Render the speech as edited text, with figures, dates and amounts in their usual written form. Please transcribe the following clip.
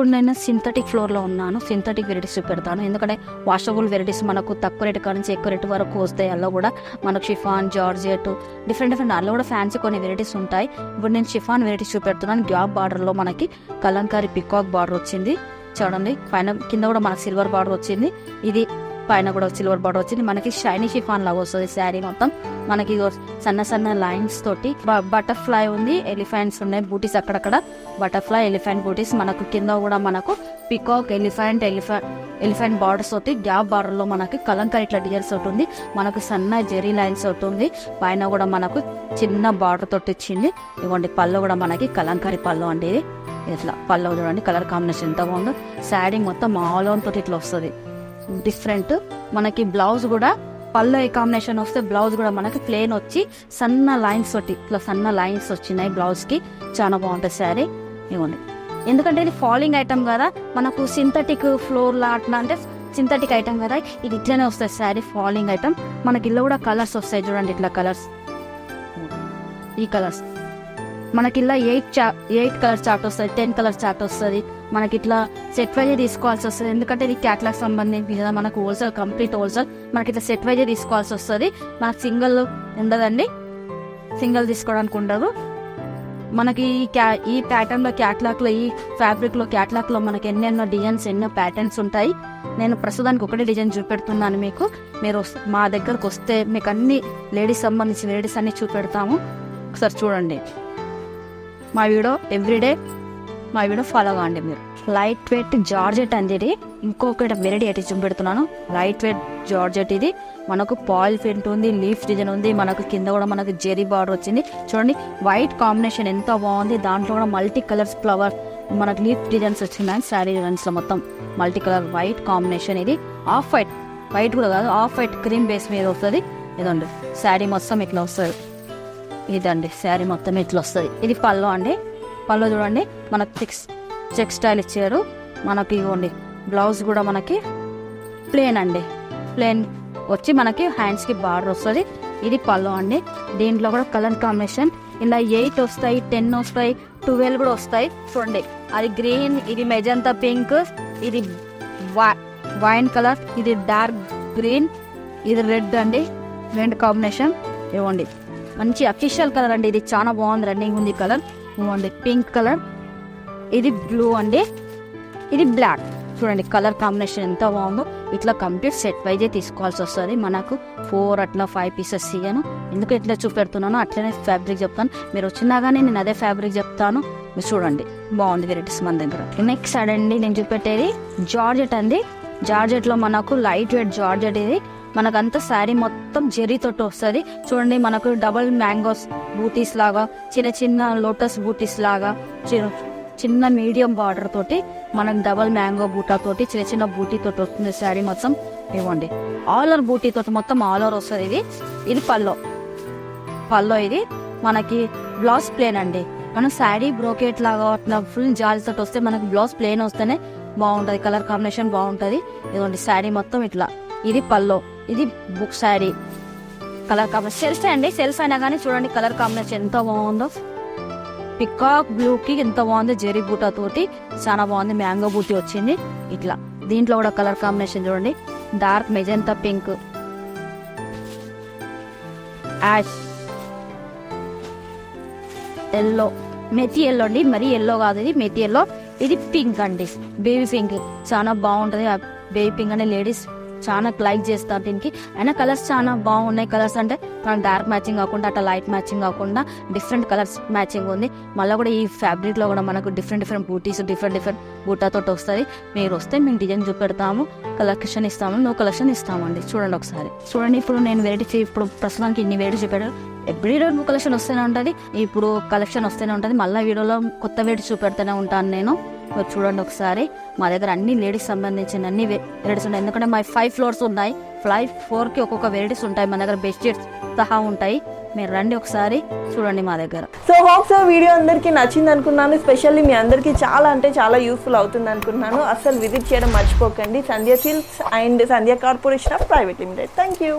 ఇప్పుడు నేను సింథటిక్ ఫ్లోర్లో ఉన్నాను. సింథటిక్ వెరైటీస్ చూపెడతాను. ఎందుకంటే వాషబుల్ వెరైటీస్ మనకు తక్కువ రేటు కాడ నుంచి ఎక్కువ రేటు వరకు వస్తాయి. అలా కూడా మనకు షిఫాన్, జార్జెట్, డిఫరెంట్ అలా కూడా ఫ్యాన్సీ కొన్ని వెరైటీస్ ఉంటాయి. ఇప్పుడు నేను షిఫాన్ వెరైటీస్ చూపెడుతున్నాను. గ్యాప్ బార్డర్లో మనకి కలంకారీ పికాక్ బార్డర్ వచ్చింది చూడండి. పైన కింద కూడా మనకి సిల్వర్ బార్డర్ వచ్చింది. ఇది పైన కూడా సిల్వర్ బార్డర్ వచ్చింది. మనకి షైనీ షిఫాన్ లాగా వస్తుంది శారీ మొత్తం. మనకి సన్న సన్న లైన్స్ తోటి బటర్ఫ్లై ఉంది, ఎలిఫెంట్స్ ఉన్నాయి, బూటీస్ అక్కడక్కడ బటర్ఫ్లై ఎలిఫెంట్ బూటీస్. మనకు కింద కూడా మనకు పికాక్ ఎలిఫెంట్ బార్డర్స్ తోటి గ్యాప్ బార్డర్ లో మనకి కలంకారీ ఇట్లా డిజైన్స్ తోటి ఉంది. మనకు సన్న జెరీ లైన్స్ తోటి ఉంది. పైన కూడా మనకు చిన్న బార్డర్ తోటి ఇచ్చింది. ఇవ్వండి పళ్ళు కూడా మనకి కలంకారీ పళ్ళు అండి. ఇది ఇట్లా పళ్ళు చూడండి, కలర్ కాంబినేషన్ ఎంత బాగుందో. శారీ మొత్తం ఆల్ ఓవర్ తోటి ఇట్లా వస్తుంది డిఫరెంట్. మనకి బ్లౌజ్ కూడా పళ్ళు ఏ కాంబినేషన్ వస్తే బ్లౌజ్ కూడా మనకి ప్లేన్ వచ్చి సన్న లైన్స్ తోటి ఇట్లా సన్న లైన్స్ వచ్చినాయి బ్లౌజ్ కి. చాలా బాగుంటుంది శారీ. ఇవ్వండి ఎందుకంటే ఇది ఫాలింగ్ ఐటమ్ కదా, మనకు సింథటిక్ ఫ్లోర్ లా అట్లా అంటే సింథటిక్ ఐటమ్ కదా, ఇది ఇట్లనే వస్తుంది శారీ ఫాలింగ్ ఐటమ్. మనకి ఇలా కూడా కలర్స్ వస్తాయి చూడండి, ఇట్లా కలర్స్, ఈ కలర్స్ మనకి ఇలా 8 కలర్స్ చార్ట్ వస్తుంది, 10 కలర్స్ చార్ట్ వస్తుంది. మనకి ఇట్లా సెట్ వైజే తీసుకోవాల్సి వస్తుంది. ఎందుకంటే ఇది క్యాట్లాగ్ సంబంధించి కదా, మనకు హోల్సేల్ కంప్లీట్ హోల్సేల్. మనకి ఇట్లా సెట్ వైజే తీసుకోవాల్సి వస్తుంది. మనకు సింగిల్ ఉండదండి, సింగిల్ తీసుకోవడానికి ఉండదు. మనకి ఈ ప్యాటర్న్ లో క్యాట్లాగ్ లో, ఈ ఫ్యాబ్రిక్ లో క్యాట్లాగ్ లో మనకి ఎన్నెన్నో డిజైన్స్, ఎన్నో ప్యాటర్న్స్ ఉంటాయి. నేను ప్రస్తుతానికి ఒకటే డిజైన్ చూపెడుతున్నాను మీకు. మీరు మా దగ్గరకు వస్తే మీకు అన్ని లేడీస్ సంబంధించిన లేడీస్ అన్ని చూపెడతాము. ఒకసారి చూడండి మా వీడియో, ఎవ్రీడే మా వీడియో ఫాలో కావండి మీరు. లైట్ వెయిట్ జార్జెట్ అనేది ఇంకొకటి వెరైటీ అయితే చూపెడుతున్నాను. లైట్ వెయిట్ జార్జెట్ ఇది మనకు పాయిల్ ప్రింట్ ఉంది, లీఫ్ డిజైన్ ఉంది. మనకు కింద కూడా మనకు జెరీ బార్డర్ వచ్చింది చూడండి. వైట్ కాంబినేషన్ ఎంత బాగుంది. దాంట్లో కూడా మల్టీ కలర్స్ ఫ్లవర్ మనకు లీఫ్ డిజైన్స్ వచ్చినాయి. శారీ డిజైన్స్ లో మొత్తం మల్టీ కలర్ వైట్ కాంబినేషన్. ఇది ఆఫ్ వైట్ కూడా కాదు, ఆఫ్ వైట్ క్రీమ్ బేస్ మీద వస్తుంది. ఇదండి శారీ మొత్తం ఇట్లా వస్తుంది. ఇదండి శారీ మొత్తం ఇట్లా వస్తుంది. ఇది పళ్ళు అండి. పళ్ళు చూడండి మనకు చెక్ స్టైల్ ఇచ్చారు. మనకి ఇవ్వండి బ్లౌజ్ కూడా మనకి ప్లేన్ అండి, ప్లేన్ వచ్చి మనకి హ్యాండ్స్ కి బార్డర్ వస్తుంది. ఇది పళ్ళు అండి. దీంట్లో కూడా కలర్ కాంబినేషన్ ఇలా 8 వస్తాయి, 10 వస్తాయి, 12 కూడా వస్తాయి చూడండి. అది గ్రీన్, ఇది మెజంతా పింక్, ఇది వైన్ కలర్, ఇది డార్క్ గ్రీన్, ఇది రెడ్ అండి. 2 కాంబినేషన్ ఇవ్వండి. మంచి అఫీషియల్ కలర్ అండి. ఇది చాలా బాగుంది, రన్నింగ్ ఉంది కలర్. ఇవ్వండి పింక్ కలర్, ఇది బ్లూ అండి, ఇది బ్లాక్. చూడండి కలర్ కాంబినేషన్ ఎంత బాగుందో. ఇట్లా కంప్లీట్ సెట్ వైజే తీసుకోవాల్సి వస్తుంది. మనకు 4 అట్లా 5 పీసెస్ ఇయ్యాను. ఎందుకు ఇట్లా చూపెడుతున్నాను, అట్లనే ఫ్యాబ్రిక్ చెప్తాను. మీరు వచ్చినా కానీ నేను అదే ఫ్యాబ్రిక్ చెప్తాను. మీరు చూడండి బాగుంది వెరైటీస్ మన దగ్గర. నెక్స్ట్ సైడ్ అండి నేను చూపెట్టేది జార్జెట్ అండి. జార్జెట్ లో మనకు లైట్ వెయిట్ జార్జెట్. ఇది మనకంతా శారీ మొత్తం జెరీ తోటి వస్తుంది చూడండి. మనకు డబల్ మ్యాంగోస్ బూటీస్ లాగా, చిన్న చిన్న లోటస్ బూటీస్ లాగా, చిన్న మీడియం బార్డర్ తోటి మనకు డబల్ మ్యాంగో బూటా తోటి చిన్న చిన్న బూటీ తోటి వస్తుంది శారీ మొత్తం. ఇవ్వండి ఆల్ ఓవర్ బూటీ తోటి మొత్తం ఆల్ ఓవర్ వస్తుంది. ఇది పల్లో ఇది మనకి బ్లౌజ్ ప్లేన్ అండి. మనం శారీ బ్రోకెట్ లాగా అట్లా ఫుల్ జాలి తోటి వస్తే మనకి బ్లౌజ్ ప్లేన్ వస్తేనే బాగుంటది, కలర్ కాంబినేషన్ బాగుంటది. ఇదిగోండి శారీ మొత్తం ఇట్లా. ఇది పల్లో, ఇది book sari. Colour combination self అండి, సెల్ఫ్ అయినా కానీ చూడండి కలర్ కాంబినేషన్ ఎంత బాగుందో. పికాక్ బ్లూ కి ఎంత బాగుంది, జెరీ బూటా తోటి చాలా బాగుంది. మ్యాంగో బూటీ వచ్చింది ఇట్లా. దీంట్లో కూడా కలర్ కాంబినేషన్ చూడండి, dark magenta pink, ash yellow, methi yellow అండి, మరీ ఎల్లో కాదు, ఇది మెతి ఎల్లో. ఇది పింక్ అండి, బేబీ పింక్. చాలా బాగుంటది. బేబీ పింక్ అంటే లేడీస్ చాలా లైక్ చేస్తారు దీనికి. అయినా కలర్స్ చాలా బాగున్నాయి. కలర్స్ అంటే మనం డార్క్ మ్యాచింగ్ కాకుండా అట్లా లైట్ మ్యాచింగ్ కాకుండా డిఫరెంట్ కలర్స్ మ్యాచింగ్ ఉంది. మళ్ళీ కూడా ఈ ఫ్యాబ్రిక్ లో కూడా మనకు డిఫరెంట్ బూటీస్, డిఫరెంట్ బూటాతో వస్తుంది. మీరు వస్తే మేము డిజైన్ చూపెడతాము, కలెక్షన్ ఇస్తాము, నో కలెక్షన్ ఇస్తామండి. చూడండి ఒకసారి చూడండి. ఇప్పుడు నేను వెరైటీ, ఇప్పుడు ప్రస్తుతానికి ఇన్ని వెరైటీ చూపెట్టాను. ఎవ్రీడే న్యూ కలెక్షన్ వస్తూనే ఉంటుంది. ఇప్పుడు కలెక్షన్ వస్తూనే ఉంటుంది. మళ్ళీ వీడియోలో కొత్త వెరైటీ చూపెడుతూనే ఉంటాను నేను. చూడండి ఒకసారి. మా దగ్గర అన్ని లేడీస్ సంబంధించిన అన్ని వెరైటీస్ ఉన్నాయి. ఎందుకంటే మా 5 ఫ్లోర్స్ ఉన్నాయి. 5 ఫ్లోర్కి ఒక్కొక్క వెరైటీస్ ఉంటాయి. మన దగ్గర బెడ్షీట్స్ సహా ఉంటాయి. మీరు రండి ఒకసారి చూడండి మా దగ్గర. సో హోప్ సో వీడియో అందరికీ నచ్చింది అనుకున్నాను. స్పెషల్లీ మీ అందరికీ చాలా అంటే చాలా యూస్ఫుల్ అవుతుంది అనుకుంటున్నాను. అసలు విజిట్ చేయడం మర్చిపోకండి. Sandhya silks and Sandhya corporation of private limited. Thank you.